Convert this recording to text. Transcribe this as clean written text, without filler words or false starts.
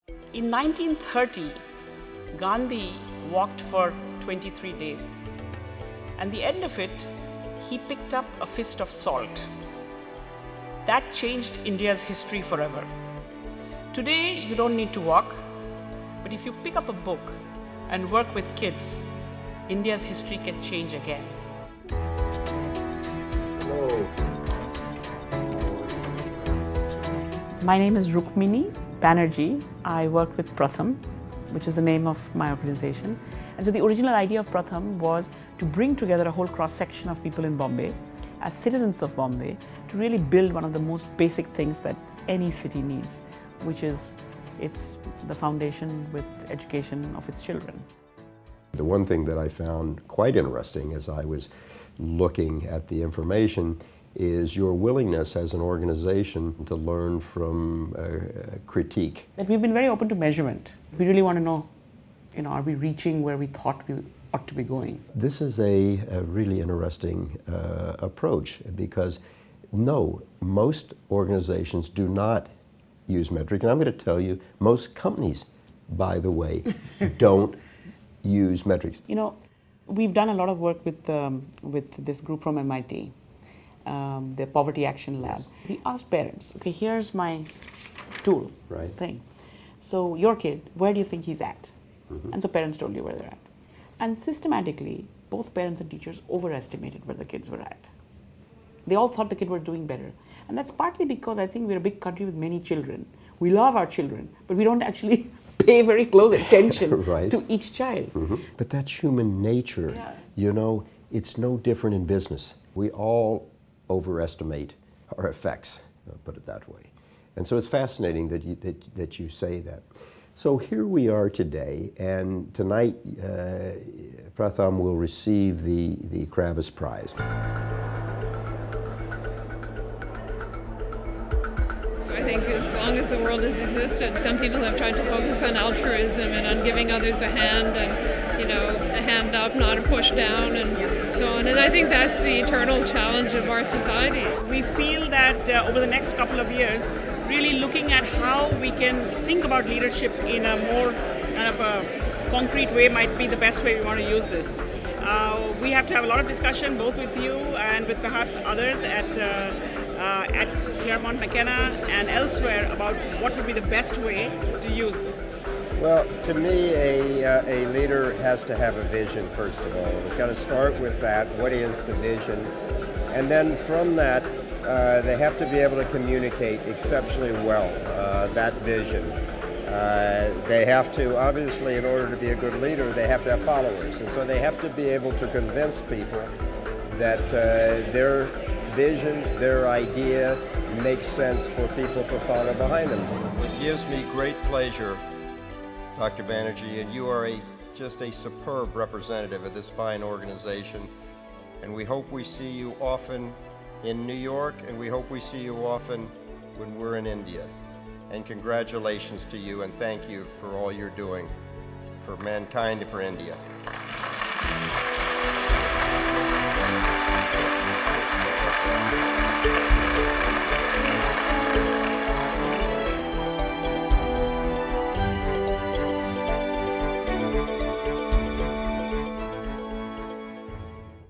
In 1930, Gandhi walked for 23 days. And the end of it, he picked up a fist of salt. That changed India's history forever. Today, you don't need to walk, but if you pick up a book and work with kids, India's history can change again. Hello. My name is Rukmini Banerjee. I work with Pratham, which is the name of my organization. And so the original idea of Pratham was to bring together a whole cross-section of people in Bombay as citizens of Bombay to really build one of the most basic things that any city needs, which is it's the foundation with education of its children. The one thing that I found quite interesting as I was looking at the information is your willingness as an organization to learn from critique. That we've been very open to measurement. We really want to know, are we reaching where we thought we ought to be going? This is a really interesting approach because no, most organizations do not use metrics. And I'm going to tell you, most companies, by the way, don't use metrics. We've done a lot of work with this group from MIT. The Poverty Action Lab. Yes. We asked parents, okay, here's my tool thing. So your kid, where do you think he's at? Mm-hmm. And so parents told you where they're at. And systematically, both parents and teachers overestimated where the kids were at. They all thought the kids were doing better. And that's partly because I think we're a big country with many children. We love our children, but we don't actually pay very close attention to each child. Mm-hmm. But that's human nature. Yeah. It's no different in business. We all overestimate our effects, I'll put it that way. And so it's fascinating that you say that. So here we are today, and tonight Pratham will receive the Kravis Prize. I think as long as the world has existed, some people have tried to focus on altruism and on giving others a hand and, a hand up, not a push down and so on. And I think that's the eternal challenge of our society. We feel that over the next couple of years, really looking at how we can think about leadership in a more kind of a concrete way might be the best way we want to use this. We have to have a lot of discussion both with you and with perhaps others at Claremont McKenna and elsewhere about what would be the best way to use this. Well, to me, a leader has to have a vision, first of all. It's got to start with that. What is the vision? And then from that, they have to be able to communicate exceptionally well that vision. They have to, obviously, in order to be a good leader, they have to have followers. And so they have to be able to convince people that their vision, their idea makes sense for people to follow behind them. It gives me great pleasure, Dr. Banerjee, and you are just a superb representative of this fine organization. And we hope we see you often in New York, and we hope we see you often when we're in India. And congratulations to you, and thank you for all you're doing for mankind and for India.